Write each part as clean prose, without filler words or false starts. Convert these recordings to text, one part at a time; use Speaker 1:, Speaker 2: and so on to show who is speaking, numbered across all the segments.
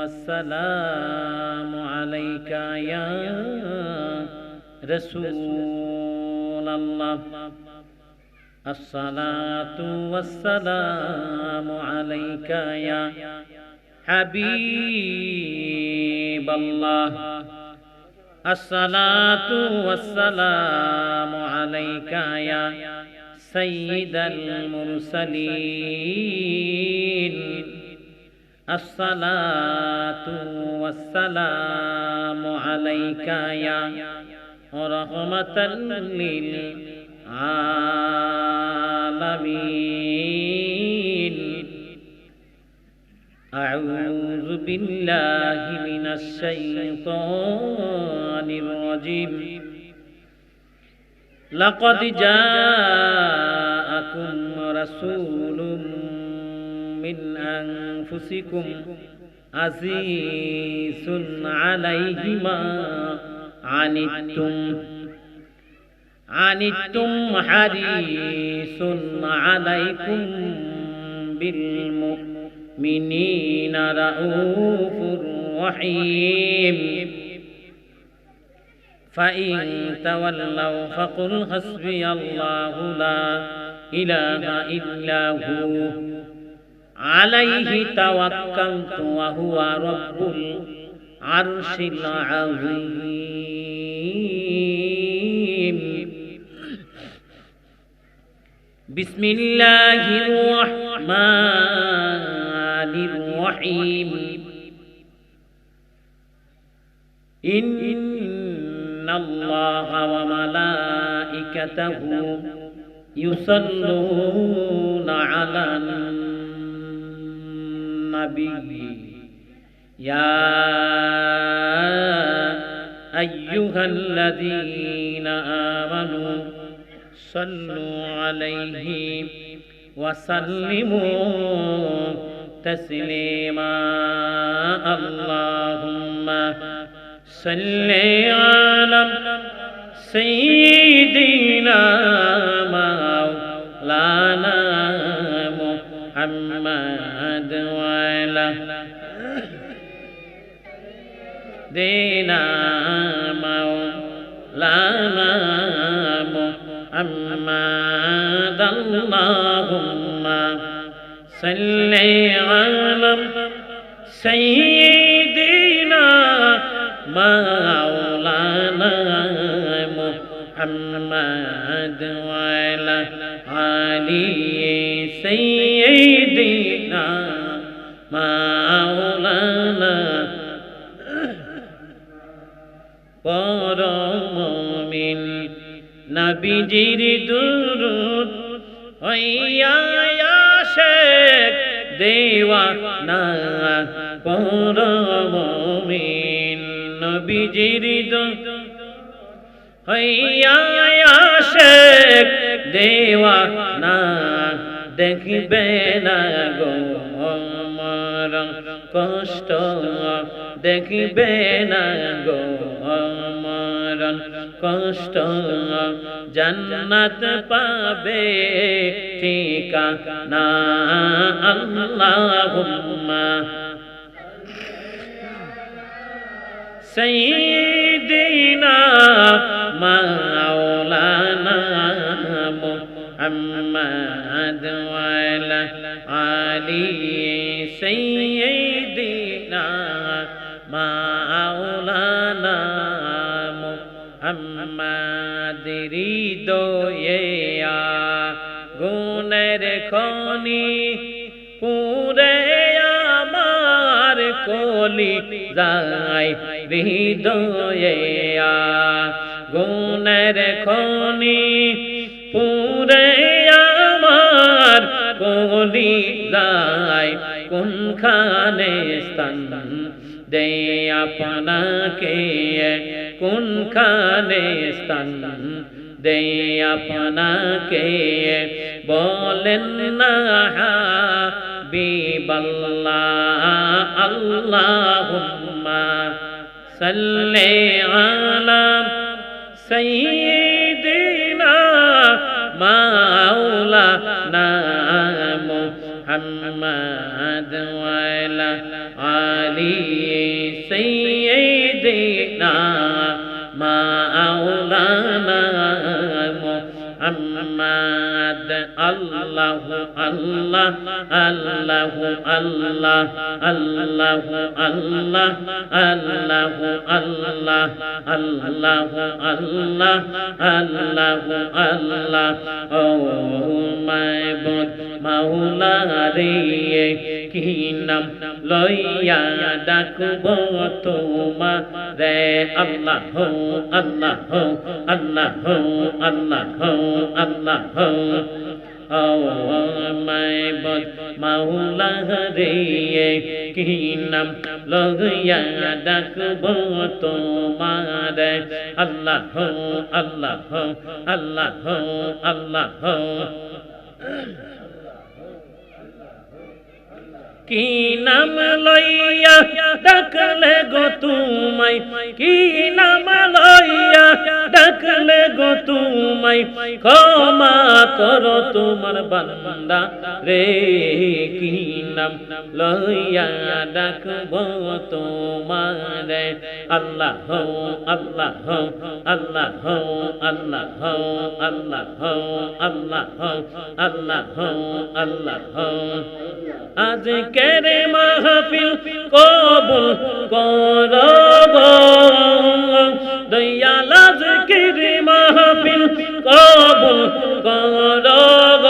Speaker 1: والسلام عليك يا رسول الله الصلاة والسلام عليك يا حبيب الله الصلاة والسلام عليك يا سيد المرسلين الصلاة والسلام عليك يا رحمة للعالمين أعوذ بالله من الشيطان الرجيم لقد جاءكم رسول من أنفسكم عزيز عليه ما عنتم حريص عليكم بالمؤمنين رؤوف رحيم فإن تولوا فقل حسبي الله لا إله إلا هو عليه توكلت وهو رب العرش العظيم بسم الله الرحمن الرحيم إن الله وملائكته يصلون على النبي يا أيها الذين آمنوا صلوا عليه وسلموا تسليما اللهم صل على سيدنا مولانا محمد وعلى دينا مولانا محمد اللهم صل على سيدنا مولانا محمد وعلى آله سيدنا مولانا পরমমিন নবীজির দুরূদ হইয়া আশিক দেওয়ানা পরমমিন নবীজির দুরূদ হইয়া আশিক দেওয়ানা দেখবে না গো আমার কষ্ট দেখবে না গো আমার কষ্ট জান্নাত পাবে ঠিকানা আল্লাহুম্মা সাইয়্যিদিনা মাওলানা মুহাম্মদ ওয়া আলা আলি সাইয়্যিদিনা মাওলানা মুহাম্মদ হৃদয়ে গুণের খনি পুরে আমার কলি যায় হৃদয়ে গুণের খনি পুরে আমার কলি যায় কোনখানে স্থান দে আপনাকে কোনখানে স্থান দে আপনাকে বলেন না হাবিবাল্লাহ আল্লাহুম্মা সাল্লি আলা সাইয়্যিদিনা মাওলানা মুহাম্মদ ওয়া আলা আলি আলি সাইয়্যিদিনা মাওলানা মুহাম্মদ আল্লাহু আল্লাহ আল্লাহু আল্লাহ আল্লাহু আল্লাহ আল্লাহু আল্লাহ আল্লাহু আল্লাহ আল্লাহু আল্লাহ ও মাবুদ মাওলা রে কি নাম লইয়া ডাকব তোমারে আল্লাহ আল্লাহ আল্লাহ আল্লাহ আল্লাহ ও মাবুদ মাওলা রে কি নাম লইয়া ডাকব তোমারে আল্লাহ আল্লাহ আল্লাহ আল্লাহ কি নাম লইয়া ডাকলে গো তুমাই কি নাম লইয়া ডাকলে গো তুমাই ক্ষমা করো তোমার বান্দা রে কি নাম লইয়া ডাকব তোমারে আল্লাহ আল্লাহ আল্লাহ আল্লাহ আল্লাহ আল্লাহ আল্লাহ আল্লাহ আজকের মাহফিল কবুল করব দয়াল আজকের মাহফিল কবুল করব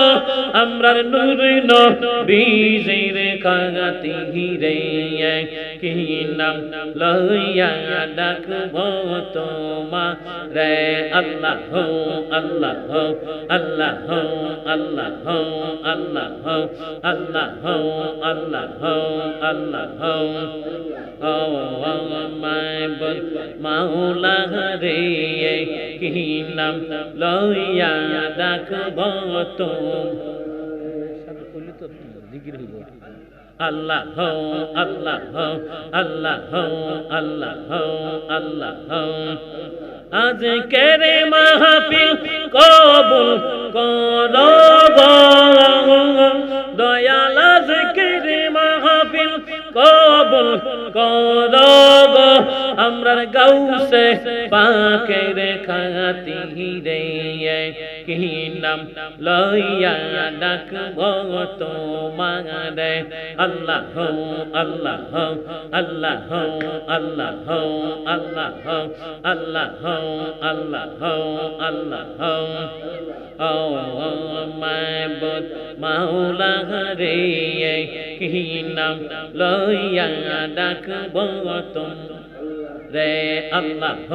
Speaker 1: আমরার নূর নবীর খাতিরে কি নাম লইয়া ডাকব তোমারে আল্লাহ আল্লাহ আল্লাহ আল্লাহ আল্লাহ আল্লাহ আল্লাহ আল্লাহ ও মাবুদ মাওলা রে কি নাম লইয়া ডাকব আল্লাহ আল্লাহ আল্লাহ আল্লাহ আল্লাহ আজকের মাহফিল কবুল করব দয়াল আজকের মাহফিল কবুল করব আমরার গাউসে পাকের খাতিরে কি নাম লইয়া ডাকব তোমারে আল্লাহ আল্লাহ আল্লাহ আল্লাহ আল্লাহ আল্লাহ আল্লাহ আল্লাহ ও মাবুদ মাওলা রে কি নাম লইয়া ডাকব রে আল্লাহ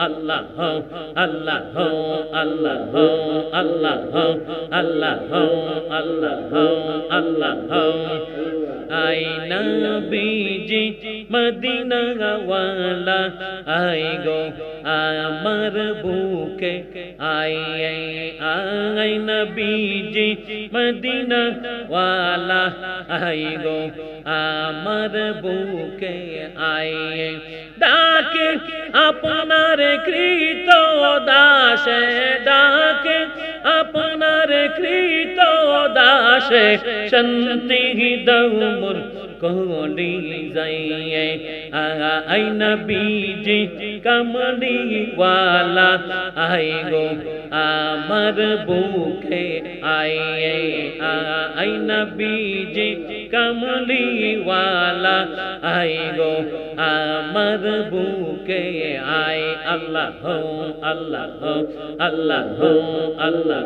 Speaker 1: আল্লাহ আল্লাহ আল্লাহ আল্লাহ আল্লাহ আল্লাহ আল্লাহ আই নবীজি মদিনা ওয়ালা আই গো আমার বুকে আই আই নবীজি মদিনা ওয়ালা আই গো আমার বুকে আই ডাকে আপনার কৃত দাসে ডাকে আপনার কৃত দাসে শান্তি দৌমুর কোলি যাইয়ে আই নবীজি কমলি ওয়ালা আই গো আমার বুকে আইয়ে আই নবীজি কমলি ওয়ালা আই গো আমার বুকে আই আল্লাহ আল্লাহ আল্লাহ আল্লাহ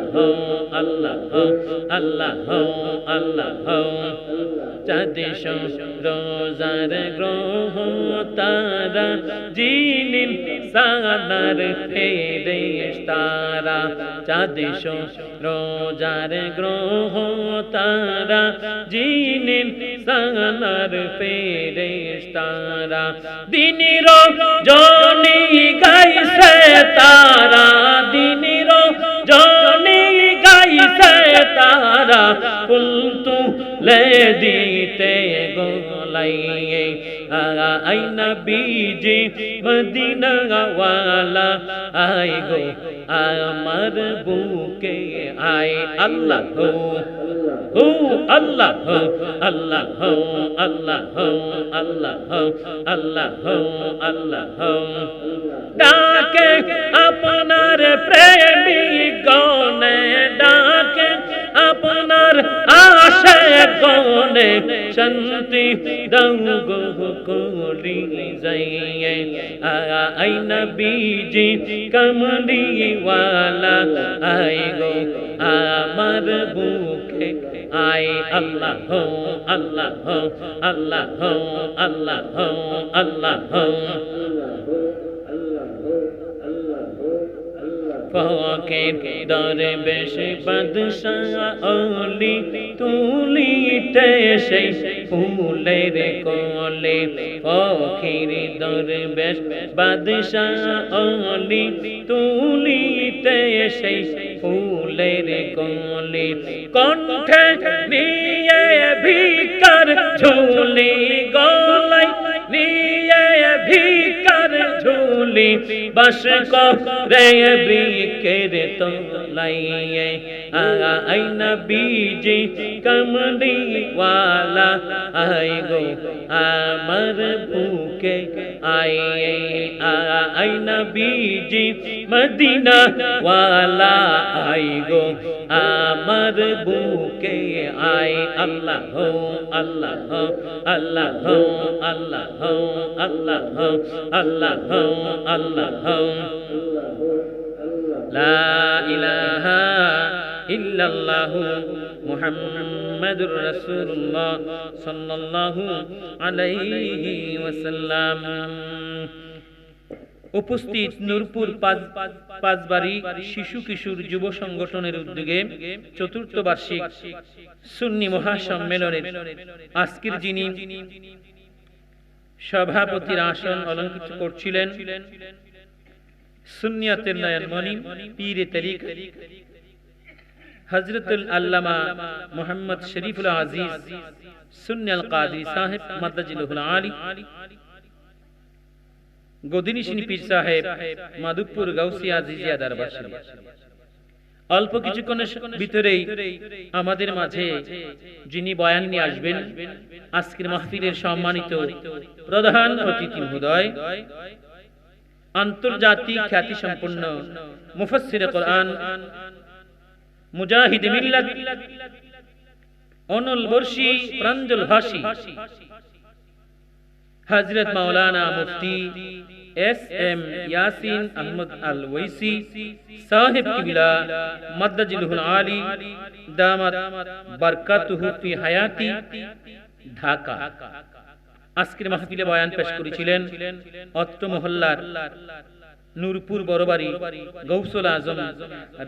Speaker 1: আল্লাহ আল্লাহ আল্লাহ চাঁদে রোজার গ্রহ তারা জিনিন সানার ফেরেশতারা চাঁদে রোজার গ্রহ তারা জিনিন সানার ফেরেশতারা দিনের জনি গাইছে তারা দিনের জনি গাইছে তারা কুলতু লে দিতে গোলাইয়ে আই নবীজি মদিনা ওয়ালা আই গো আমার বুকে আই আল্লাহ হু আল্লাহ আল্লাহ আল্লাহ আল্লাহ আল্লাহ আল্লাহ ডাকে আপনার প্রেমিক গনে ডাকে আপনার আশায় গনে শান্তি দাও গো কলি যাইয়ে আই নবীজি কমলি ওয়ালা আই গো আমার বুকে আই আল্লাহ আল্লাহ আল্লাহ আল্লাহ আল্লাহ ফকির দরবেশ বাদশাহ অলি তুলিতে সেই ফুলের কোলে ফকির দরবেশ বাদশাহ অলি তুলিতে সেই ফুলের কোলে কণ্ঠে নিয়ে ভিকার ঝুলি গলায় নিয়ে ভিকার ঝুলি বস করে বৃকের তোলাইয়ে আই নবীজি কমলি ওয়ালা আই গো আমার বুকে আইয়ে আই নবীজি মদিনা ওয়ালা আই গো আমার বুকে আই আল্লাহ আল্লাহ আল্লাহ আল্লাহ আল্লাহ আল্লাহ আল্লাহ লা ইলাহা ইল্লাল্লাহু মুহাম্মাদুর রাসূলুল্লাহ সাল্লাল্লাহু আলাইহি ওয়াসাল্লাম। উপস্থিত নূরপুর পাঁচবাড়ি শিশু কিশোর যুব সংগঠনের উদ্যোগে চতুর্থ বার্ষিক সুন্নি মহাসম্মেলনের আজকের যিনি সভাপতির আসন অলঙ্কৃত করছিলেন সুন্নিয়তের নয়নমণি পীরে তরিকত হযরতুল আল্লামা মুহাম্মদ শরীফুল আজিজ সুন্নি আল কাদরি সাহেব মাদ্দাজিলুল আলী গদিনিশিনী পীর সাহেব মাধবপুর গাউসিয়া জিজিয়া দরবার শরীফ। অল্প কিছুক্ষণের ভিতরেই আমাদের মাঝে যিনি বয়ান নিয়ে আসবেন আজকের মাহফিলের সম্মানিত প্রধান অতিথি মহোদয় আন্তর্জাতিক খ্যাতি সম্পন্ন মুফাসসিরে কোরআন মুজাহিদ মিল্লাত অনল বর্ষী প্রাঞ্জল ভাষী হযরত মাওলানা মুফতি এস.এম. ইয়াসিন আহমদ আল ওয়াইসি সাহেব কিবলা মাদ্দাজিলুল আলী দামাত বারকাতুহু ফি হায়াতি ঢাকা আজকের মাহফিলে বয়ান পেশ করেছিলেন অত্র মহল্লার নূরপুর বড়বাড়ি গৌসুল আজম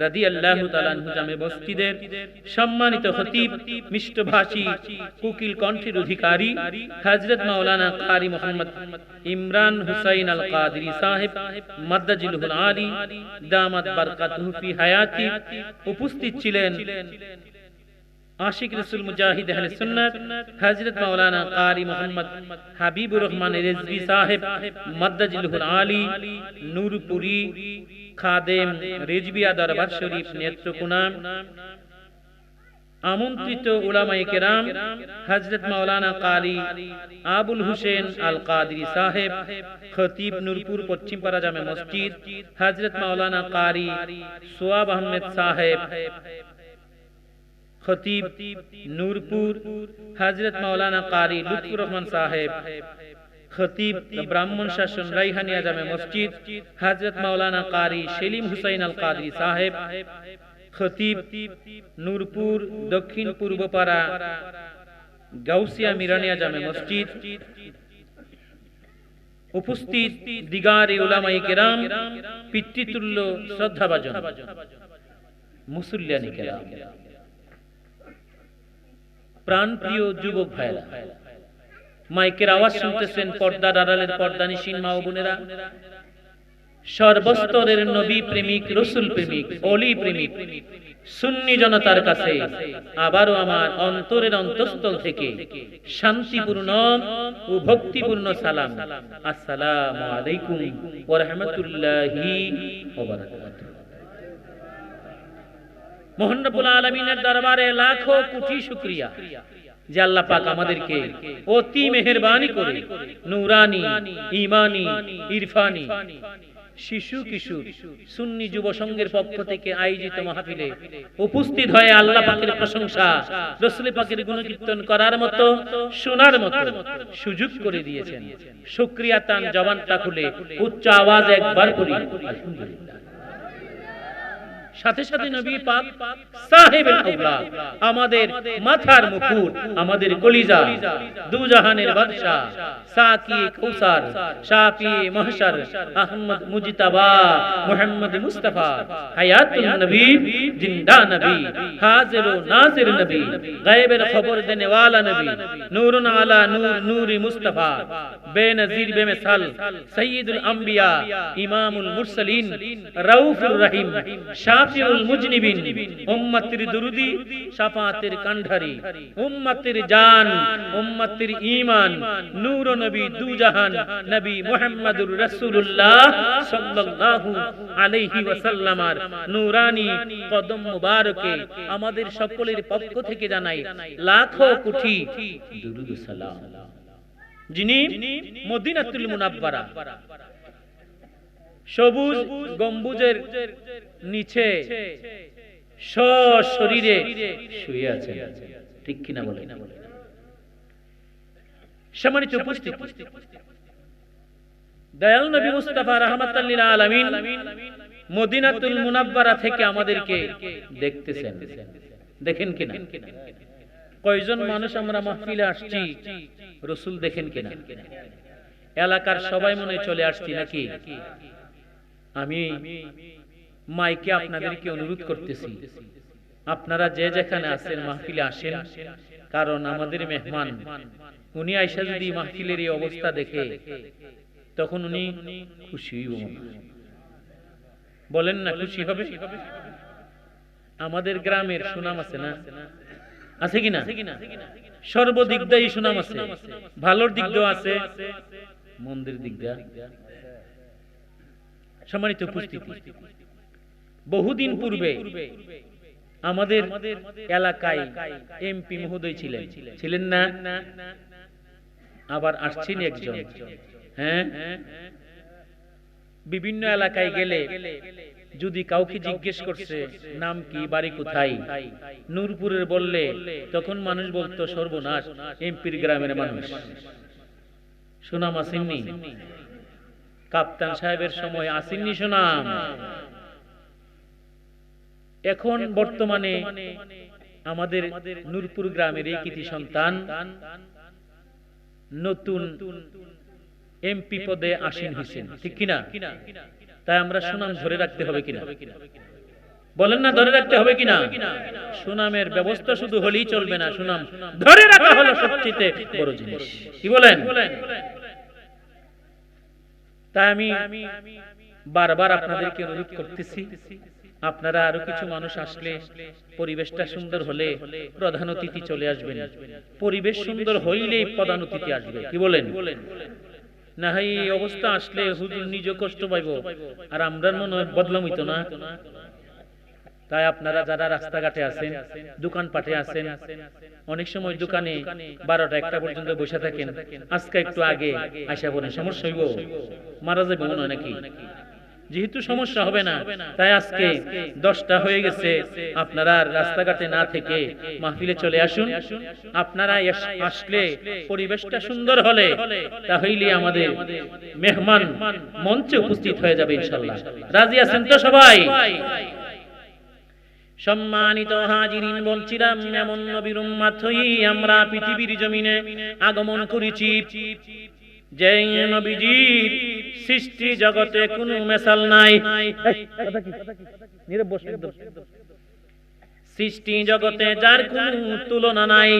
Speaker 1: রাদিয়াল্লাহু তাআলা আনহু জামে মসজিদের সম্মানিত খতিব মিষ্টভাষী কোকিল কণ্ঠের অধিকারী হযরত মাওলানা কারি মুহাম্মদ ইমরান হুসাইন আল কাদরি সাহেব মাদ্দাজিলুল আলী দামাত বারকাতুহু ফি হায়াতি। উপস্থিত ছিলেন আশিক রাসূল মুজাহিদ আহলে সুন্নাত হযরত মাওলানা কারি মুহাম্মদ হাবিবুর রহমান রিজভী সাহেব মাদ্দাজিলুল আলী নূরপুরি খাদেম রিজভিয়া দরবার শরীফ নেত্রকোনা। আমন্ত্রিত উলামায়ে কেরাম হযরত মাওলানা কারি আবুল হোসেন আল কাদরি সাহেব খতিব নূরপুর পশ্চিমপাড়া জামে মসজিদ হযরত মাওলানা কারি সোয়াব আহমেদ সাহেব খতিব নূরপুর হযরত মাওলানা কারি লুৎফুর রহমান সাহেব খতিব ব্রাহ্মণ শাসন রাইহানিয়া জামে মসজিদ হযরত মাওলানা কারি সেলিম হুসাইন আল কাদরি সাহেব খতিব নূরপুর দক্ষিণ পূর্বপাড়া গাউসিয়া মিরানিয়া জামে মসজিদ। উপস্থিত দিগারে উলামায়ে কেরাম পিতৃতুল্য শ্রদ্ধাভাজন মুসল্লিয়ানি কেরাম প্রাণপ্রিয় যুবক ভাইরা মাইকের আওয়াজ শুনতেছেন পর্দার আড়ালের পর্দানিশীন মা ও বোনেরা সর্বস্তরের নবী প্রেমিক রাসূল প্রেমিক ওলি প্রেমিক সুন্নি জনতার কাছে আবারও আমার অন্তরের অন্তঃস্থল থেকে শান্তিপূর্ণ ও ভক্তিপূর্ণ সালাম। আসসালামু আলাইকুম ওয়া রাহমাতুল্লাহি ওয়া বারাকাতুহু। মহান রব্বুল আলামিনের দরবারে লাখো কোটি শুকরিয়া যে আল্লাহ পাক আমাদেরকে অতি মেহেরবানি করে নূরানি, ঈমানি, ইরফানি শিশু কিশোর সুন্নি যুব সংঘের পক্ষ থেকে আয়োজিত মাহফিলে উপস্থিত হয়ে আল্লাহ পাকের প্রশংসা, রাসূল পাকের গুণকীর্তন করার মতো, শোনার মতো সুযোগ করে দিয়েছেন। শুকরিয়া তান জবানটা খুলে উচ্চ আওয়াজে একবার করি আলহামদুলিল্লাহ। সাথে সাথে নবী পাক সাহেবুল আওলা, আমাদের মাথার মুকুট, আমাদের কলিজা, দুজাহানের বাদশা, সাকি কৌসার, শাফি মাহশর, আহমদ মুজতাবা, মুহাম্মদ মুস্তাফা, হায়াতুন নবী, জিন্দা নবী, হাজির ও নাজির নবী, গায়বের খবর দেনে ওয়ালা নবী, নূরুন আলা নূর, নূরি মুস্তাফা, বেনজির বেমিসাল, সাইয়্যিদুল আম্বিয়া, ইমামুল মুরসালিন, রাউফুর রহিম, শাফিউল মুজনিবিন, উম্মতের দুরুদি, শাফাতের কান্ডারি, উম্মতের জান, উম্মতের ঈমান, নূর নবী দুজাহান নবী মুহাম্মদুর রাসূলুল্লাহ সাল্লাল্লাহু আলাইহি ওয়াসাল্লামের নূরানি কদম মুবারকে আমাদের সকলের পক্ষ থেকে জানাই লাখো কোটি দুরূদ সালাম। যিনি মদিনাতুল মুনাব্বারা সবুজ গম্বুজের নিচে সশরীরে শুয়ে আছেন, ঠিক কিনা বলেন? সম্মানিত উপস্থিতি, দয়াল নবী মুস্তাফা রাহমাতাল লিল আলামিন মদিনাতুল মুনাব্বারা থেকে আমাদেরকে দেখতেছেন, দেখেন কিনা? কয়জন মানুষ আমরা মাহফিলে আসছি, রাসূল দেখেন কিনা? এলাকার সবাই মনে চলে আসছি নাকি? আমি মাইকে আপনাদেরকে অনুরোধ করতেছি, আপনারা যে যেখানে আছেন মাহফিলে আসেন, কারণ আমাদের মেহমান উনি আয়েশা যদি মাহফিলের এই অবস্থা দেখে তখন উনি খুশি হইব, বলেন না? খুশি হবে। আমাদের গ্রামের সুনাম আছে না? আছে কিনা? সর্বদিক দিয়ে সুনাম আছে, ভালোর দিক দিয়েও আছে, মন্দের দিক দিয়ে। সম্মানিত উপস্থিতি, বহুদিন পূর্বে আমাদের এলাকায় এমপি মহোদয় ছিলেন না? আবার আসছেন একজন। হ্যাঁ, বিভিন্ন এলাকায় গেলে যদি কাউকে জিজ্ঞেস করছে নাম কি, বাড়ি কোথায়, নূরপুরের বললে তখন মানুষ বলতো সর্বনাশ, এমপির গ্রামের মানুষ। সুনাম আসেননি? কাপ্তান সাহেবের সময় আসেননি সুনাম? এখন বর্তমানে আমাদের নূরপুর গ্রামের এই কৃতি সন্তান নতুন এমপি পদে আসীন হয়েছেন, ঠিক কিনা? তাই আমরা সুনাম ধরে রাখতে হবে কিনা? বলেন না, ধরে রাখতে হবে কিনা? সুনামের ব্যবস্থা শুধু হলেই চলবে না, সুনাম ধরে রাখা হলো সবচেয়ে বড় জিনিস, কি বলেন? তাই আমি বারবার আপনাদেরকে অনুরোধ করতেছি, আপনারা আরো কিছু মানুষ আসলে, পরিবেশটা সুন্দর হলে প্রধান অতিথি চলে আসবেন। পরিবেশ সুন্দর হইলেই প্রধান অতিথি আসবে, কি বলেন? না হয় এই অবস্থা আসলে হুজুর নিজে কষ্ট পাইব, আর আমরা মনে হয় বদলাম হইতো না। তাই আপনারা যারা রাস্তাঘাটে আছেন, দোকানপাটে আছেন, অনেক সময় দোকানে 12টা-1টা পর্যন্ত বসে থাকেন, আজকে একটু আগে আইসা বলেন, সমস্যা হইব, মারা যাবে মনে হয় নাকি? যেহেতু সমস্যা হবে না, তাই আজকে 10টা হয়ে গেছে, আপনারা রাস্তাঘাটে না থেকে মাহফিলে চলে আসুন। আপনারা আসলে পরিবেশটা সুন্দর হলে তাহলেই আমাদের মেহমান মঞ্চে উপস্থিত হয়ে যাবে ইনশাআল্লাহ। রাজি আছেন তো সবাই? সম্মানিত হাজিরিন, বলছিলাম এমন নবীর উম্মত হই আমরা পৃথিবীর জমিনে আগমন করেছি যে নবীজির সৃষ্টি জগতে কোনো মেসাল নাই। সৃষ্টি জগতে যার কোনো তুলনা নাই,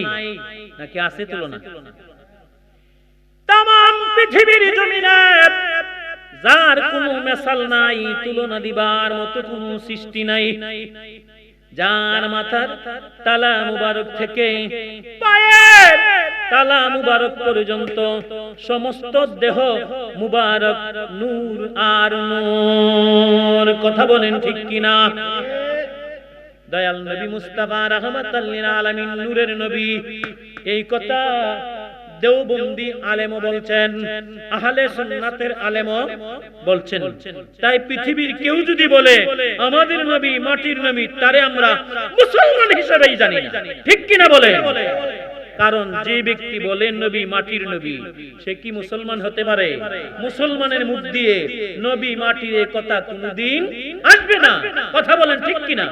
Speaker 1: নাকি আছে তুলনা? তামাম পৃথিবীর জমিনে যার কোনো মেসাল নাই, তুলনা দিবার মতো কোনো সৃষ্টি নাই। যার মাথার তালা মুবারক থেকে পায়ের তালা মুবারক পর্যন্ত সমস্ত দেহ মুবারক নূর আর নূর। কথা বলেন ঠিক কিনা? দয়াল নবী মুস্তাফা রাহমাতাল লিল আলামিন নূরের নবী। এই কথা দেওবন্দি আলেমও বলছেন, আহলে সুন্নাতের আলেমও বলছেন। তাই পৃথিবীর কেউ যদি বলে আমাদের নবী মাটির নবী, তারে আমরা মুসলমান হিসেবেই জানি না, ঠিক কিনা বলে? কারণ যে ব্যক্তি বলে নবী মাটির নবী, সে কি মুসলমান হতে পারে? মুসলমানের মুখ দিয়ে নবী মাটির এই কথা কোনদিন আসবে না। কথা বলেন ঠিক কিনা?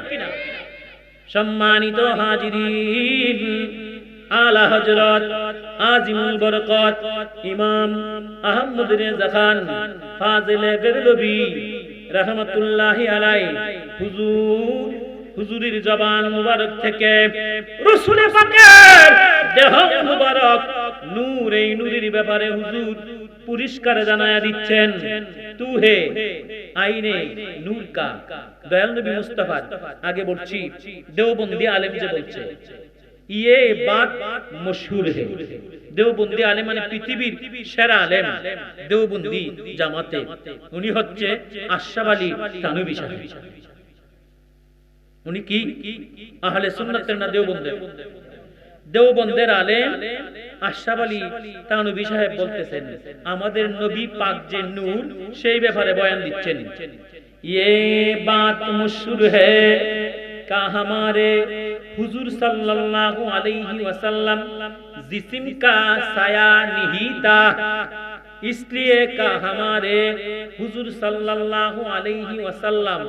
Speaker 1: সম্মানিত হাজিরিন, আলা হযরত আজিমুল বরকত ইমাম আহমদ রেজা খান ফাজিলে বেরলভী রাহমাতুল্লাহি আলাইহি হুজুরের জবান মুবারক থেকে রাসূল পাকের দেহ মুবারক নূর, এই নূরের ব্যাপারে হুজুর পরিষ্কার জানায়া দিচ্ছেন। তু হে আইনে নূর কা, দয়াল নবী মুস্তাফা। আগে বলছি দেওবন্দি আলেম যে বলছে, ये बात मशहूर है। দেওবন্দি আলেম মানে পৃথিবীর সেরা আলেম, দেওবন্দি জামাতে। উনি হচ্ছে আশরাফ আলী থানভী সাহেব। উনি কি আহলে সুন্নাতের না দেওবন্দের? দেওবন্দের আলেম আশরাফ আলী থানভী সাহেব বলতেছেন আমাদের নবী পাক যে নূর, সেই ব্যাপারে বয়ান দিচ্ছেন। ये बात मशहूर है का हमारे हुजूर सल्लल्लाहु अलैहि वसल्लम जिस्म का साया नहीं था, इसलिए का हमारे हुजूर सल्लल्लाहु अलैहि वसल्लम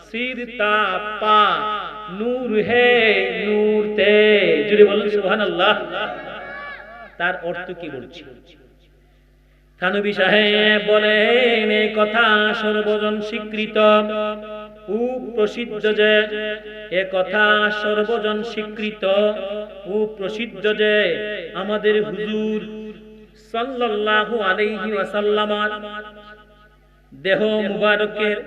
Speaker 1: सिर ता पा नूर है नूर थे। जुड़े बोलें सुबहानाल्लाह। तार अर्थ की বলছি? থানভী সাহেব বলেন এই কথা সর্বজন স্বীকৃত ও প্রসিদ্ধ যে, এ কথা সর্বজন স্বীকৃত ও প্রসিদ্ধ যে আমাদের হুজুর সাল্লাল্লাহু আলাইহি ওয়াসাল্লামের দেহ মুবারকের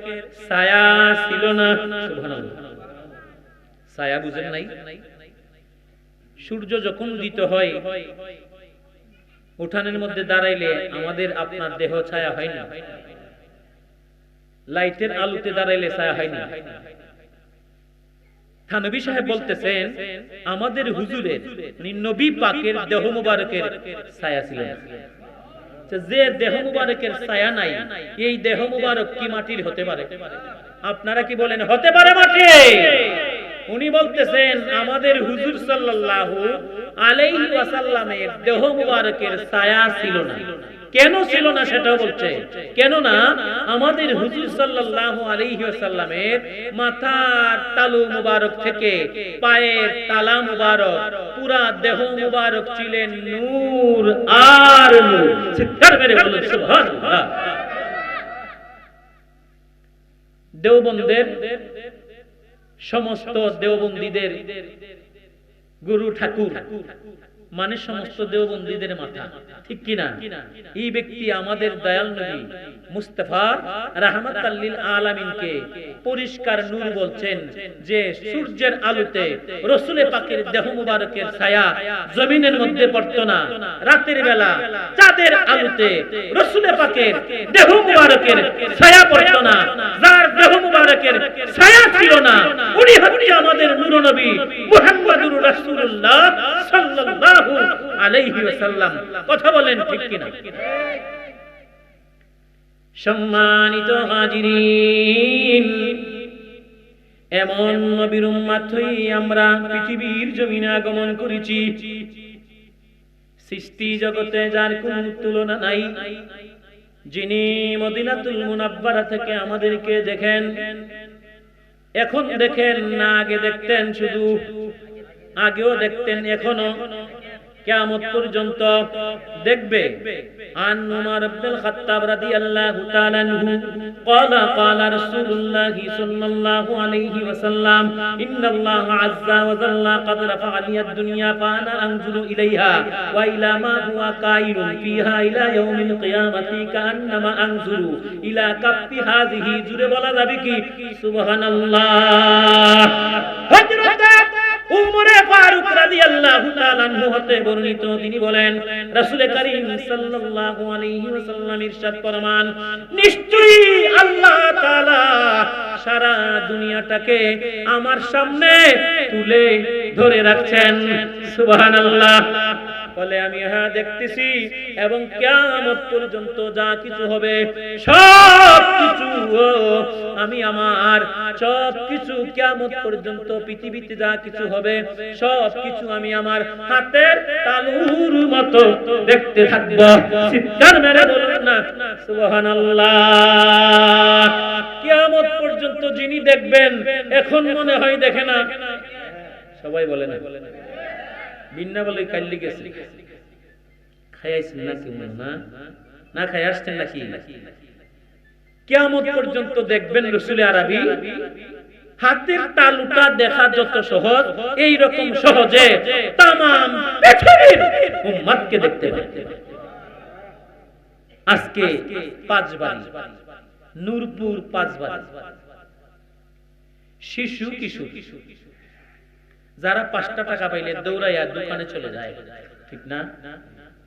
Speaker 1: ছায়া ছিল না। সুবহানাল্লাহ। ছায়া বুঝেন নাই? সূর্য যখন উদিত হয়, উঠানের মধ্যে দাঁড়াইলে আমাদের আপনার দেহ ছায়া হয় না, লাইটের আলোতে দাঁড়াইলে ছায়া হয় না। থানভী সাহেব বলতেছেন আমাদের হুজুরের নবী পাকের দেহ মুবারকের ছায়া ছিল। যে দেহ মুবারকের ছায়া নাই, এই দেহ মুবারক কি মাটির হতে পারে? আপনারা কি বলেন হতে পারে মাটি? উনি বলতেছেন আমাদের হুজুর সাল্লাল্লাহু আলাইহি ওয়াসাল্লামের দেহ মুবারকের ছায়া ছিল না। কেন ছিল না সেটাও বলছে। কেন না? আমাদের হুজুর সাল্লাল্লাহু আলাইহি ওয়াসাল্লামের মাথার তালু মুবারক থেকে পায়ের তালা মুবারক পুরা দেহ মুবারক ছিলেন নূর আর নূর। চিৎকার মেরে বলুন সুবহানাল্লাহ। দেওবন্দের সমস্ত দেওবন্দীদের গুরু ঠাকুর মানে সমস্ত দেওবন্দীদের মাথা, ঠিক কিনা? এই ব্যক্তি আমাদের দয়াল নবী মুস্তাফা রাহমাতাল লিল আলামিনকে পরিষ্কার নূর বলছেন যে সূর্যের আলোতে রাসূল পাকের দেহ মুবারকের ছায়া জমিনের মধ্যে পড়তো না, রাতের বেলা চাঁদের আলোতে রাসূল পাকের দেহ মুবারকের ছায়া পড়তো না। যার দেহ মুবারকের ছায়া ছিল না, উনি হচ্ছে আমাদের নূর নবী মুহাম্মদুর রাসূলুল্লাহ সাল্লাল্লাহু আলাইহি ওয়াসাল্লাম। কথা বলেন ঠিক কিনা? সম্মানিত হাজিরিন, এমন নবীর উম্মত হয়ে আমরা পৃথিবীর জমিনে আগমন করেছি। সৃষ্টি জগতে যার কোন তুলনা নাই, যিনি মদিনাতুল মুনাব্বারা থেকে আমাদেরকে দেখেন, এখন দেখেন না, আগে দেখতেন, শুধু আগেও দেখতেন, এখনো কিয়ামত পর্যন্ত দেখবে। আন উমর ইবনুল খাত্তাব রাদিয়াল্লাহু তাআলা আনহু قال قال رسول الله صلى الله عليه وسلم ان الله عز وجل قد رفع لي الدنيا فانا انظر اليها والى ما هو قائل فيها الى يوم القيامه كانما انظر الى كف هذه। জুড়ে বলা যাবে কি সুবহানাল্লাহ। হযরত উমরে ফারুক রাদিয়াল্লাহু তাআলা আনহু হতে বর্ণিত, তিনি বলেন রাসূল করিম সাল্লাল্লাহু আলাইহি ওয়াসাল্লাম ইরশাদ ফরমান, নিশ্চয়ই আল্লাহ তাআলা সারা দুনিয়াটাকে আমার সামনে তুলে ধরে রাখছেন। সুবহানাল্লাহ। বলে আমি দেখতেছি এবং কিয়ামত পর্যন্ত যা কিছু হবে সব কিছু আমি আমার সব কিছু কিয়ামত পর্যন্ত পৃথিবীতে যা কিছু হবে সব কিছু আমি আমার হাতের তালুর মতো দেখতে থাকব। চিৎকার মেরে বলুন না সুবহানাল্লাহ। কিয়ামত পর্যন্ত যিনি দেখবেন এখন মনে হয় দেখে না, সবাই বলে না, বিন্না বলে কাল্লি গেছে, খাইছেন নাকি না, না খাই আসছেন নাকি? কিয়ামত পর্যন্ত দেখবেন রাসূল আরবি হাতের তালুটা দেখা যত সহজ, এই রকম সহজে तमाम পৃথিবীর উম্মতকে দেখতে পাবেন। আজকে পাঁচবাড়ি নূরপুর পাঁচবাড়ি শিশু কিশোর যারা 5 টাকা পাইলে দৌড়াইয়া দোকানে চলে যায়, ঠিক না?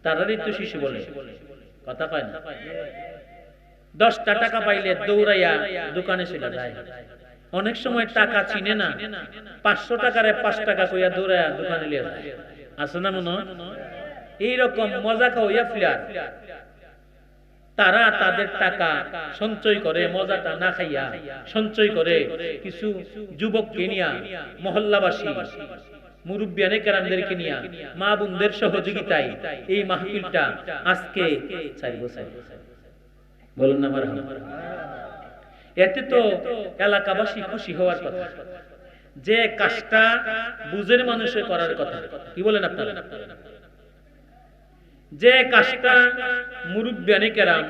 Speaker 1: তারারই তো শিশু বলে, কথা কয় না? 10 টাকা পাইলে দৌড়াইয়া দোকানে চলে যায়। অনেক সময় টাকা চিনে না, 500 টাকারে 5 টাকা কইয়া দৌড়াইয়া দোকানে লিয়ে যায়। আছে না মনে? এইরকম মজা খাওয়া ফ্লেয়ার তারা তাদের টাকা সঞ্চয় করে, মজাটা না খাইয়া সঞ্চয় করে কিছু যুবককে নিয়া, মহল্লাবাসী মুরব্বিয়ানে কেরামদেরকে নিয়া, মা বোনদের সহযোগিতায় এই মাহফিলটা আজকে 4 বছর। বলুন না মারহাবা। এতে তো এলাকাবাসী খুশি হওয়ার কথা, যে কাজটা বুঝের মানুষে করার কথা। কি বলেন আপনারা? যে কাজটা মুরব্বিয়ানে কেরাম,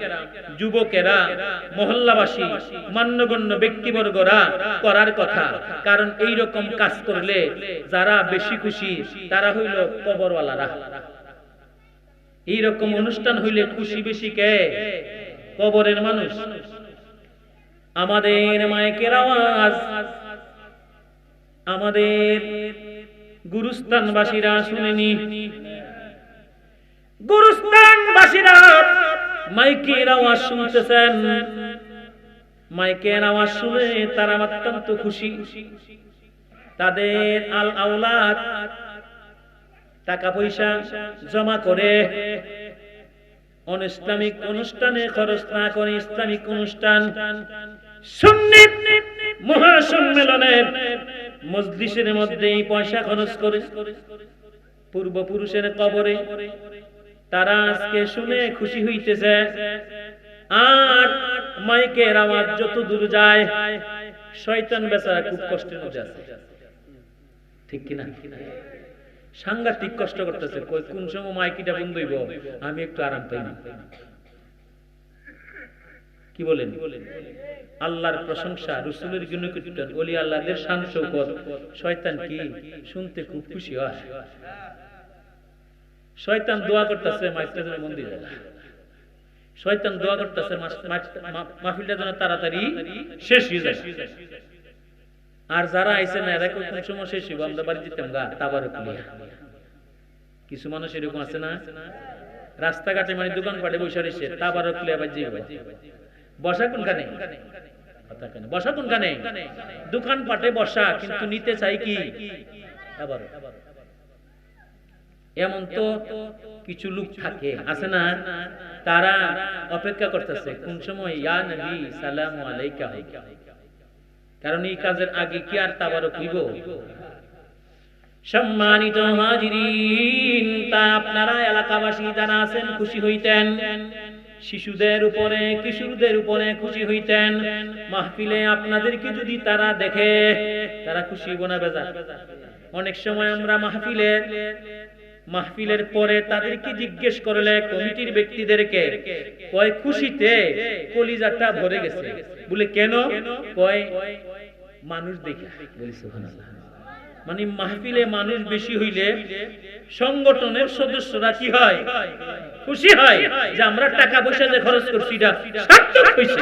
Speaker 1: যুবকেরা, মহল্লাবাসী, মান্যগণ্য ব্যক্তিবর্গরা করার কথা। কারণ এই রকম কাজ করলে যারা বেশি খুশি তারা হইল কবরওয়ালারা। এই রকম অনুষ্ঠান হইলে খুশি বেশি কে? কবরের মানুষ। আমাদের মাইকের আওয়াজ আমাদের গুরুস্থানবাসীরা শুনেনি, গুরুস্থানবাসীরা মাইকের আওয়াজ শুনতেছেন। মাইকের আওয়াজ শুনে তারা অত্যন্ত খুশি। তাদের আল আওলাদ টাকা পয়সা জমা করে অনিসলামিক অনুষ্ঠানে খরচ না করে ইসলামিক অনুষ্ঠান সুন্নি মহাসম্মেলনের মজলিসের মধ্যে পয়সা খরচ করে পূর্বপুরুষের কবরে তারা আজকে শুনে খুশি হইতেছে। আর মাইকের আওয়াজ যত দূর যায় শয়তান বেচারা খুব কষ্টের মধ্যে আছে, ঠিক কিনা? সাংঘাতিক কষ্ট করতেছে, কোন সময় মাইকিটা বন্ধ হইব আমি একটু আরাম পাই না। কি বলেন? আল্লাহর প্রশংসা, রাসূলের গুণকীর্তন, ওলি আল্লাহদের শান শৌকত শয়তান কি শুনতে খুব খুশি হয়। শয়তান দোয়া করতেছে মাইকটা যেন মন্দির যায়, শয়তান দোয়া করতেছে মাহফিলটা যেন তাড়াতাড়ি শেষ হয়ে যায়। আর যারা আইছে না এরা কোন সময় শেষ হইব, আমরা বাড়ি যেতাম গা তাবারক নিয়া। কিছু মানুষ এরকম আছে না, রাস্তাঘাটে মানে দোকান পাটে বসে রয়েছে, তাবারক লিয়া বাড়ি যাইব। বসা কোনখানে? কথা কেন? বসা কোনখানে? দোকান পাটে বসা, কিন্তু নিতে চাই কি তাবারক। এমন তো কিছু লোক থাকে, আছে না, তারা অপেক্ষা করতেছে কোন সময় ইয়া নবী সালামু আলাইকা, কারণ এই কাজের আগে কি আর তাবারক হইব? সম্মানিত হাজিরিন, তা আপনারা এলাকাবাসী যারা আছেন খুশি হইতেন, শিশুদের উপরে কিশোরদের উপরে খুশি হইতেন। মাহফিলে আপনাদেরকে যদি তারা দেখে তারা খুশি হইব না বেজার? অনেক সময় আমরা মাহফিলের পরে তাদেরকে জিজ্ঞেস করলে কমিটির ব্যক্তিদেরকে কয় খুশিতে কলিজাটা ভরে গেছে। বলে কেন? কয় মানুষ দেখে। বলি সুবহানাল্লাহ। মানে মাহফিলে মানুষ বেশি হইলে সংগঠনের সদস্যরা কি হয়? খুশি হয় যে আমরা টাকা পয়সা যে খরচ করছি এটা সার্থক হইছে।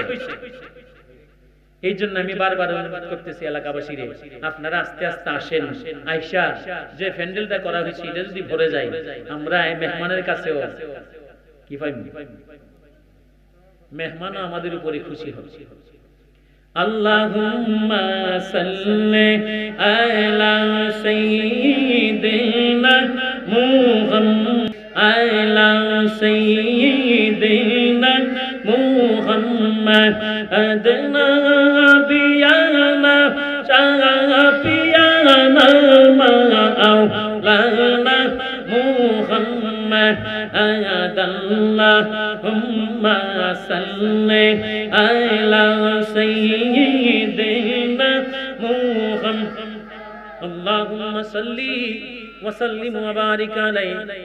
Speaker 1: এই জন্য আমি বারবার অনুরোধ করতেছি এলাকাবাসীরে, আপনারা আস্তে আস্তে আসেন, আয়শা যে প্যান্ডেলটা করা হয়েছে এটা যদি ভরে যায়, আমরা এই মেহমানের কাছেও কি পাই, মেহমানও আমাদের উপরে খুশি হবে। আল্লাহুম্মা সাল্লি আলা সাইয়্যিদিনা মুহাম্মাদ আলা সাইয়্যিদিনা মুহাম্মাদ আদনা বিয়ানা শাফিয়ানা মাওলানা মুহাম্মদ আল্লাহুম্মা সাল্লি আলা সাইয়্যিদিনা মুহাম্মদ আল্লাহুম্মা সাল্লি ওয়া সাল্লিম ওয়া বারিক আলাইহি।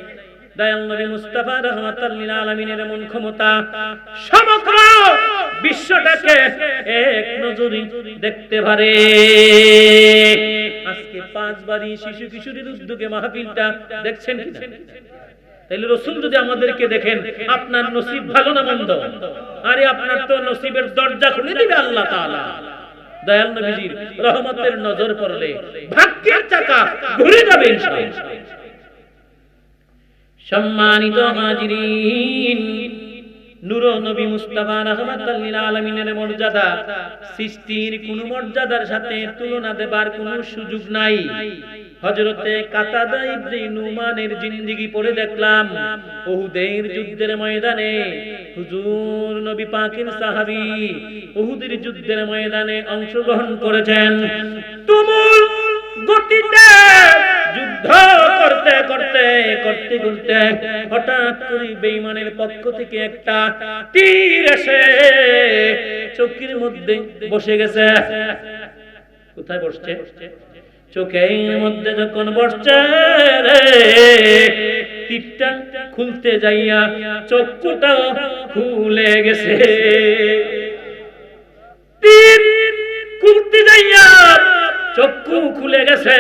Speaker 1: দয়াল নবী মুস্তাফা রাহমাতাল লিল আলামিনের এমন ক্ষমতা সমগ্র বিশ্বটাকে এক নজরে দেখতে পারে। আজকে 5 বারই শিশু কিশোরীর উদ্যোগে মাহফিলটা দেখছেন কিনা? তাইলে রাসূল যদি আমাদেরকে দেখেন, আপনার নসিব ভালো না মন্দ? আরে আপনার তো নসিবের দরজা খুলে দিবে আল্লাহ তাআলা। দয়াল নবীজির রহমতের নজর পড়লে ভাগ্যের চাকা ঘুরে যাবে ইনশাআল্লাহ। সম্মানিত হাজিরিন, নূর নবী মুস্তাফা রাহমাতাল লিল আলামিনের মর্যাদা সৃষ্টির কোন মর্যাদার সাথে তুলনা দেবার কোন সুযোগ নাই। হযরতে কাতাদা ইবনে নুমানের জিন্দেগি পড়ে দেখলাম, উহুদের যুদ্ধের ময়দানে হুজুর নবী পাকের সাহাবী উহুদের যুদ্ধের ময়দানে অংশগ্রহণ করেছেন। তুমুল গতিতে যুদ্ধ করতে করতে করতে করতে হঠাৎ করে বেঈমানের পক্ষ থেকে একটা তীর এসে চোখের মধ্যে বসে গেছে। কোথায় বসছে? চোখের মধ্যে যখন বসছে রে, তীরটা খুলতে যাইয়া চক্ষুটা খুলে গেছে। তীর খুলতে যাইয়া চক্ষু খুলে গেছে,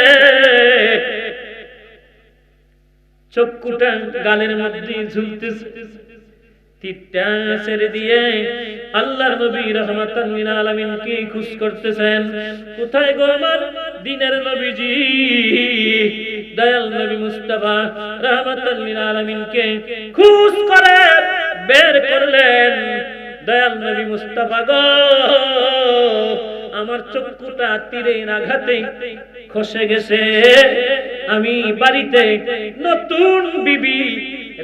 Speaker 1: চক্ষুটা গালের মধ্যে ঝুলতেছে। তীরটা ছেড়ে দিয়ে আল্লাহর নবী রাহমাতাল লিল আলামিনকে খুশ করতেছেন। কোথায় গো আমার দিনের নবীজি? দয়াল নবী মুস্তাফা রাহমাতাল লিল আলামিনকে খুশ করে বের করলেন। দয়াল নবী মুস্তাফা গো, আমার চক্ষুটা তীরের আঘাতে খসে গেছে, আমি বাড়িতে নতুন বিবি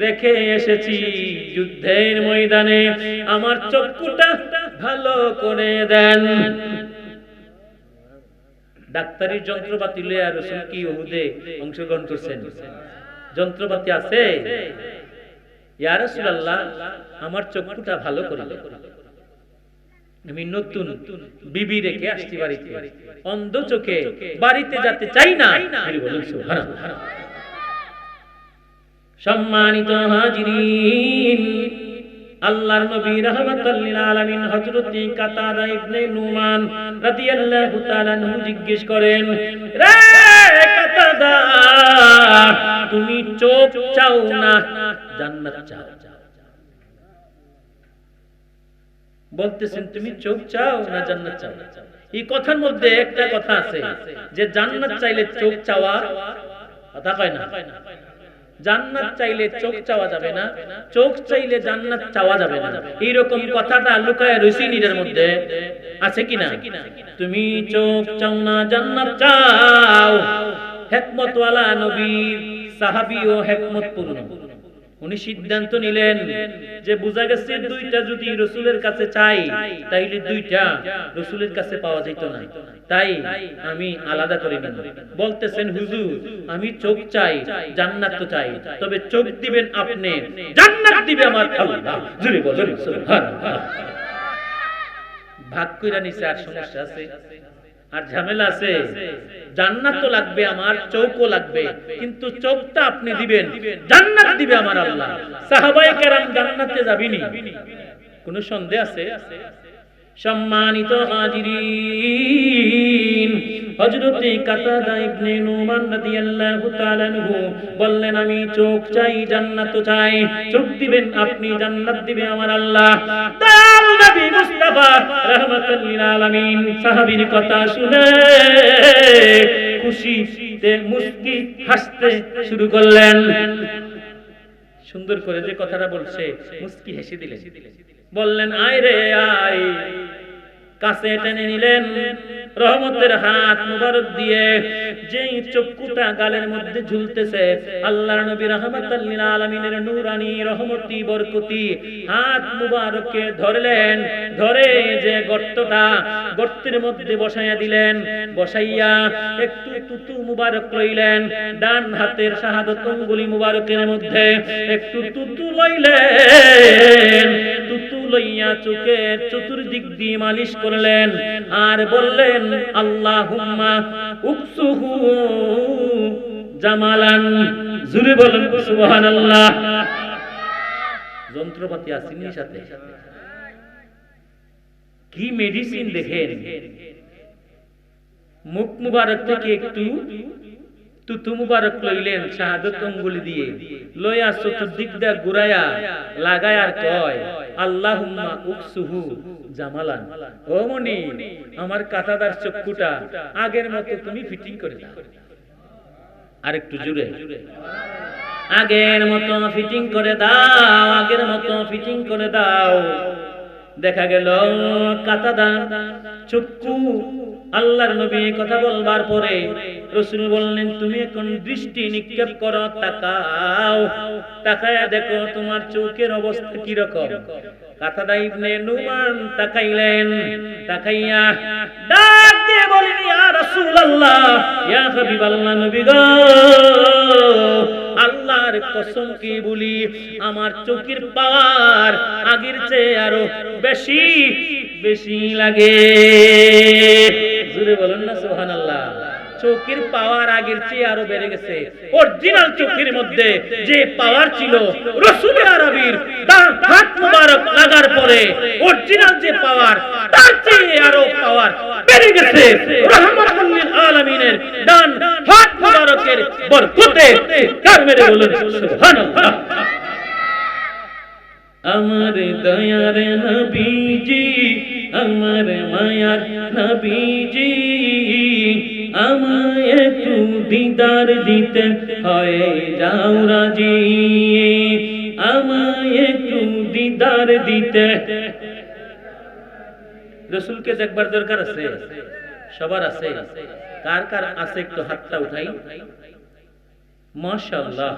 Speaker 1: রেখে এসেছি, যুদ্ধের ময়দানে আমার চক্ষুটা ভালো করে দেন। ডাক্তারি যন্ত্রপাতি লইয়া রাসূল কি উহুদে অংশগ্রহণ করছেন? যন্ত্রপাতি আছে? ইয়া রাসূলুল্লাহ, আমার চক্ষুটা ভালো করে দেন, আমি নতুন বিবি রেখে আসছি বাড়িতে, অন্ধ চোখে বাড়িতে যেতে চাই না। সম্মানিত হাজিরিন, আল্লাহর নবী রাহমাতাল লিল আলামিন হযরত কাতাদা ইবনে নুমান রাদিয়াল্লাহু তাআলা আনহু জিজ্ঞেস করেন, রে কাতাদা, তুমি চোখ চাও না জান্নাত চাও? বলতেছেন তুমি চোখ চাও না জান্নাত চাও? এই কথার মধ্যে একটা কথা আছে যে জান্নাত চাইলে চোখ চাওয়া কথা কয় না। জান্নাত চাইলে চোখ চাওয়া যাবে না, চোখ চাইলে জান্নাত চাওয়া যাবে না, এইরকম কথাটা লুকায় রইছে নিজের মধ্যে, আছে কিনা? তুমি চোখ চাও না জান্নাত চাও। হিকমতওয়ালা নবী সাহাবী ও হিকমতপূর্ণ, উনি সিদ্ধান্ত নিলেন যে বোঝা গেছে দুইটা যদি রাসূলের কাছে চাই তাইলে দুইটা রাসূলের কাছে পাওয়া যেত না, তাই আমি আলাদা করে নিব। বলতেছেন হুজুর, আমি চোখ চাই, জান্নাত তো চাই, তবে চোখ দিবেন আপনি, জান্নাত দিবে আমার আল্লাহ। জোরে বলেন সুবহানাল্লাহ। ভাগ কইরা নিছে, আর সমস্যা আছে, আর ঝামেলা আছে। জান্নাত তো লাগবে আমার, চোখও লাগবে, কিন্তু চোখটা আপনি দিবেন, জান্নাত দিবে আমার আল্লাহ। সাহাবায়ে কেরাম জান্নাতে যাবেনি, কোন সন্দেহ আছে? সম্মানিত হাজিরিন, হযরত কাতাদা ইবনে নুমান রাদিয়াল্লাহু তাআলা আনহু বললেন, আমি চোখ চাই, জান্নাত চাই। চোখ দিবেন আপনি, জান্নাত দিবে আমার আল্লাহ। দয়াল নবী মুস্তাফা মুস্তাফা রাহমাতুল লিল আলামিন সাহাবীর কথা শুনে খুশিতে মুস্কি হাসতে শুরু করলেন। সুন্দর করে যে কথাটা বলছে মুস্কি হেসে দিলেন, বললেন আয় রে আয়। কাছে টেনে নিলেন, রহমতের হাত মুবারক দিয়ে যেই চক্ষুটা গালের মধ্যে ঝুলতেছে, আল্লাহর নবী রাহমাতুল লিল আলামিনের নূরানি রহমতি বরকতি হাত মুবারককে ধরলেন, ধরে যে গর্তের মধ্যে বসাইয়া দিলেন, বসাইয়া একটু তুতু মুবারক লইলেন, ডান হাতের শাহাদাত আঙ্গুলি মুবারকের মধ্যে একটু তুতু লইলেন, তুতু লইয়া চোখের চতুর্দিক দিয়ে মালিশ করলেন আর বললেন আল্লাহুম্মা উকসুহু জামালান। জোরে বলেন সুবহানাল্লাহ। যন্ত্রপাতি আসেনি সাথে, কি মেডিসিন দেখেন। মুখ মুবারক থেকে একটু তুতু মুবারক লইলেন শাহাদাত আঙ্গুলি দিয়ে, লইয়া চতুর্দিক দিয়ে ঘুরাইয়া লাগায় আর কয় আল্লাহুম্মা উকসুহু জামালান। ও মনি, আমার কাঁটাদার চক্ষুটা আগের মতো তুমি ফিটিং করে দাও। আরেকটু জোরে, আগের মতো ফিটিং করে দাও, আগের মতো ফিটিং করে দাও। দেখা গেল কাঁটাদার চক্ষু আল্লাহর নবী কথা বলবার পরে রাসূল বললেন তুমি এখন দৃষ্টি নিক্ষেপ করো, তাকাও, তাকায়া দেখো তোমার চোখের অবস্থা কি রকম। কাতাদা ইবনে নুমান তাকাইলেন, তাকাইয়া ডাক দিয়ে বলেন ইয়া রাসূলুল্লাহ, ইয়া হাবিবাল্লাহ, নবী গো, আল্লাহর কসম কি বলি আমার চোখের পাওয়ার আগের চেয়ে আরো বেশি বেশি লাগে। জোরে বলেন না সুবহানাল্লাহ। চোখের পাওয়ার আগের চেয়ে আরো বেড়ে গেছে। অরিজিনাল চোখের মধ্যে যে পাওয়ার ছিল রাসূলে আরবির হাত মুবারক লাগার পরে অরিজিনাল যে পাওয়ার তার চেয়ে আরো পাওয়ার বেড়ে গেছে রহমাতুল লিল আলামিনের ডান হাত মুবারকের বরকতে। কার মেরে বলেন সুবহানাল্লাহ। আমার দয়ার নবীজি, আমার মায়ার নবীজি, আমায় একটু দিদার দিতে হয়ে যাও রাজি, আমায় একটু দিদার দিতে। রাসূলকে দেখবার দরকার আছে, সবার আছে। কার কার আছে একটু হাতটা উঠাই। মাশাআল্লাহ।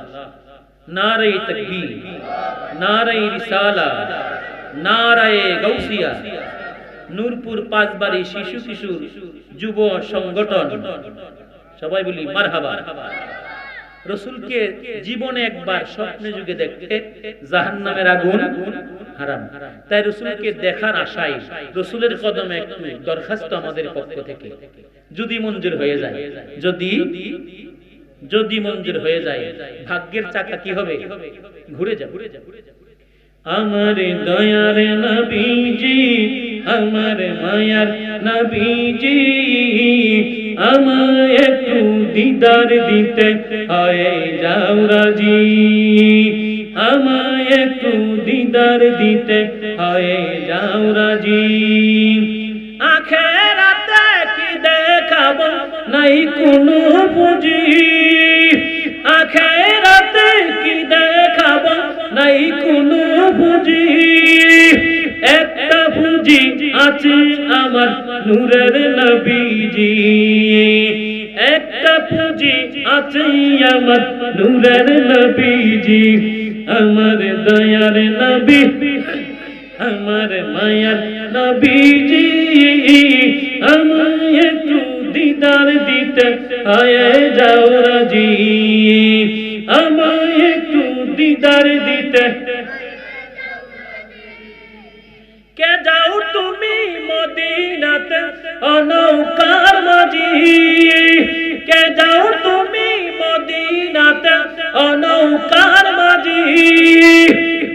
Speaker 1: নারে তাকবীর, নারে রিসালাত, নারে গাউসিয়া, নূরপুর পাঁচবাড়ি শিশু কিশোর যুব সংগঠন, সবাই বলি মারহাবা। রাসূলকে জীবনে একবার স্বপ্নে যুগে দেখতে জাহান্নামের আগুন হারাম। তাই রাসূলকে দেখার আশায় রাসূলের কদমে একটু দরখাস্ত আমাদের পক্ষ থেকে, যদি মঞ্জুর হয়ে যায়, যদি মঞ্জুর হয়ে যায়, ভাগ্যের চাকা কি হবে? ঘুরে যাবে। আমার দয়ার নবীজি, আমার মায়ার নবীজি, আমায় একটু দিদার দিতে হয়ে যাও রাজি, আমায় একটু দিদার দিতে হয়ে যাও রাজি। আখেরাতে কি দেখাবো নাই কোনো পুঁজি, আখেরাতে কি দেখাবো নাই কোনো পুঁজি, একটা পুঁজি আছে আমার নূরের নবীজি, একটা পুঁজি আছে আমার নূরের নবীজি। আমার দয়ার নবী, আমার মায়ার নবীজি, আমায় একটু দিদার দিতে হয়ে যাও রাজি, আমায় একটু দিদার দিতে। কে যাও তুমি মদিনাতে অনৌকার মাঝি, কে যাও তুমি মদিনাতে অনৌকার মাঝি,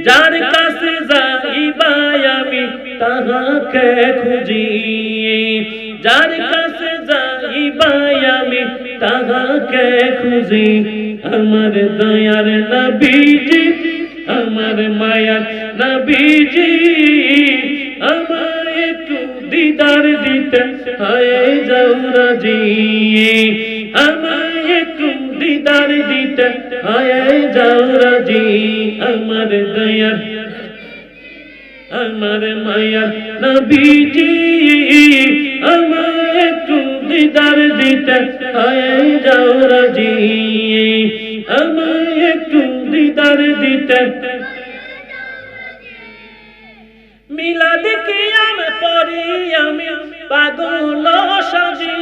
Speaker 1: যার কাছে যাইবা আমি তাহাকে খুঁজি, যার কাছে যাইবা আমি তাহাকে খুঁজি। আমার দয়ার নবীজি, আমার মায়ার নবীজি, আমায় দিদার দিতে হয়ে যাও রাজি আমায় একটু দিদার দিতে হয়ে যাও রাজি আমার দয়ার আমার মায়ার নবীজি আমায় একটু দিদার দিতে হয়ে যাও রাজি আমায় একটু দিদার দিতে মিলাদ কিয়াম পড়ি আমি পাগল সাজি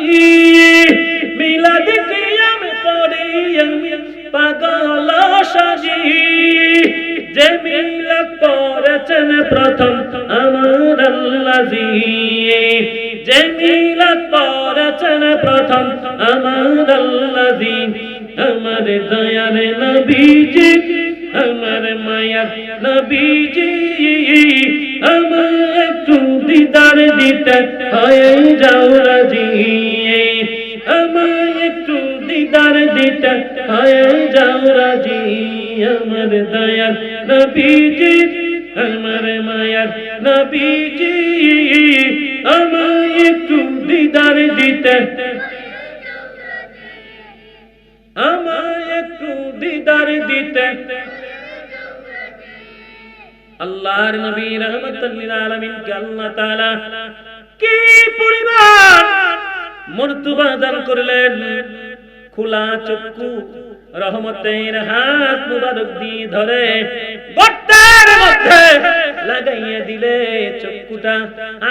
Speaker 1: মিলাদ কিয়াম পড়ি আমি পাগল সাজি যে মিলাদ পড়েছেন প্রথম আমার আল্লাহজি যে মিলাদ পড়েছেন প্রথম আমার আল্লাহজি আমার দয়ার নবীজি আমার মায়ার নবীজি আমায় একটু দিদার দিতে হয়ে যাও রাজি আমায় একটু দিদার দিতে হয়ে যাও রাজি আমার দয়ার নবীজি আমার মায়ার নবীজি আমায় একটু দিদার দিতে আমায় একটু দিদার দিতে আল্লাহর নবী রাহমাতুল লিল আলামিন কে আল্লাহ তাআলা কি পরিমাণ মর্তবা দান করলেন খোলা চক্ষু রহমতের হাত মুবারক দিয়ে ধরে গর্তের মধ্যে লাগাইয়া দিলে চক্ষুটা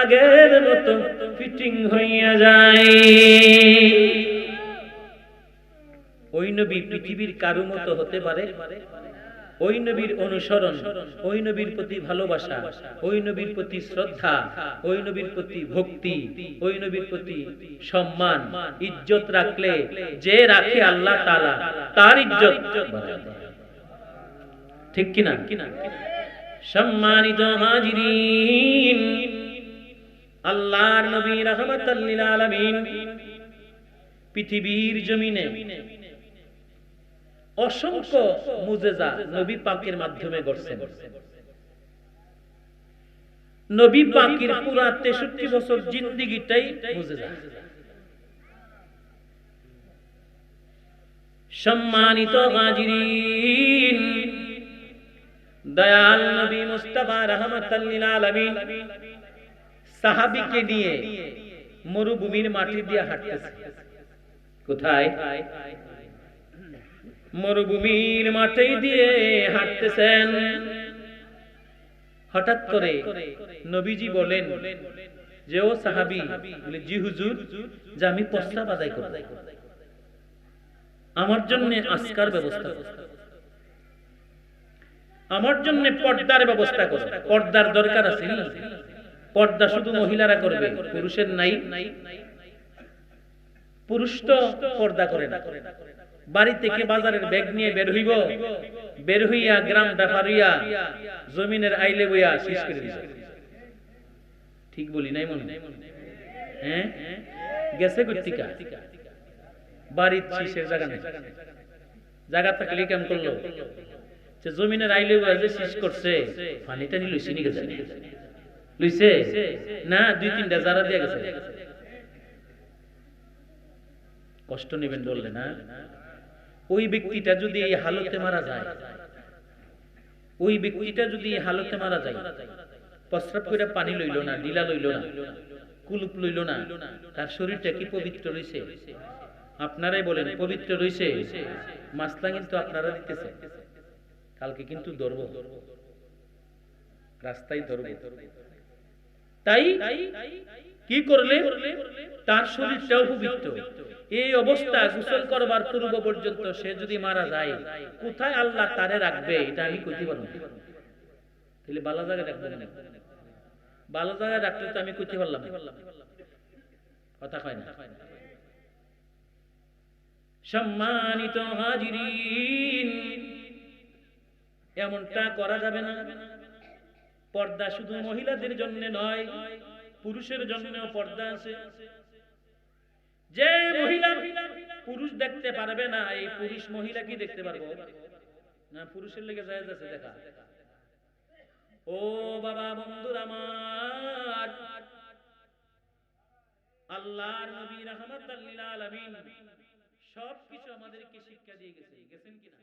Speaker 1: আগের মতো ফিটিং হইয়া যায় ওই নবী পৃথিবীর কারো মতো হতে পারে ওই নবীর অনুসরণ ওই নবীর প্রতি ভালোবাসা ওই নবীর প্রতি শ্রদ্ধা ওই নবীর প্রতি ভক্তি ওই নবীর প্রতি সম্মান ইজ্জত রাখলে যে রাখে আল্লাহ তাআলা তার ইজ্জত ঠিক কি না সম্মানিত হাজিরিন আল্লাহর নবী রাহমাতুল লিল আলামিন পৃথিবীর জমিনে অসংখ্য মুজিজা নবী পাকের মাধ্যমে ঘটছেন নবী পাকের পুরা 63 বছর জিন্দেগিটাই মুজিজা সম্মানিত হাজিরিন দয়াল নবী মুস্তাফা রাহমাতুল লিল আলামিন সাহাবীকে নিয়ে মরুভূমির মাটি দিয়ে হাঁটতেছে কোথায় মরুভূমির মাঠে দিয়ে হাঁটতেছেন হঠাৎ করে নবীজি বলেন যে ও সাহাবী বলে জি হুজুর যে আমি প্রস্রাব আদায় করব আমার জন্য আসকার ব্যবস্থা করুন আমার জন্য পর্দার ব্যবস্থা করুন পর্দার দরকার আছে না পর্দা শুধু মহিলারা করবে পুরুষের নাই পুরুষ তো পর্দা করে না বাড়ি থেকে বাজারের ব্যাগ নিয়ে বের হইয়া গ্রাম ডাফারিয়া জমিনের আইলে বইয়া শেষ করে দিছে ঠিক বলি নাই মনে হ্যাঁ গেছে কর্তিকা বাড়ির শেষের জায়গা নেই জায়গা থাকলে কেমন করলো যে জমিনের আইলে বইয়া যে শেষ করছে পানিটা নিল চিনি গেছে লইছে না 2-3টা জারা দিয়ে গেছে কষ্ট নেবেন বললে না ওই ব্যক্তিটা যদি এই হালতে মারা যায় ওই ব্যক্তিটা যদি এই হালতে মারা যায় প্রস্রাব করে পানি লইল না লীলা লইল না কুলুপ লইল না তার শরীরটা কি পবিত্র রইছে আপনারাই বলেন পবিত্র রইছে মাসলা কিন্তু আপনারা দিতেছে কালকে কিন্তু ধরব রাস্তায় ধরব তাই কি করলে তার শরীরটাও পবিত্র এই অবস্থা গোসল করবার পূর্ব পর্যন্ত সে যদি মারা যায় কোথায় আল্লাহ তারে রাখবে এটা আমি কইতে পারব না তাহলে ভালো জায়গায় রাখবেন না ভালো জায়গায় রাখলে তো আমি কইতে পারলাম না কথা কয় না সম্মানিত হাজিরিন এমনটা করা যাবে না পর্দা শুধু মহিলাদের জন্য নয় পুরুষের জন্যও পর্দা আছে যে মহিলা পুরুষ দেখতে পারবে না এই পুরুষ মহিলা কি দেখতে পারবো না পুরুষের লেগে জায়েজ আছে দেখা ও বাবা বন্ধুরা আমার আল্লাহর নবী রাহমাতাল লিল আলামিন সবকিছু আমাদেরকে শিক্ষা দিয়ে গেছেন কিনা?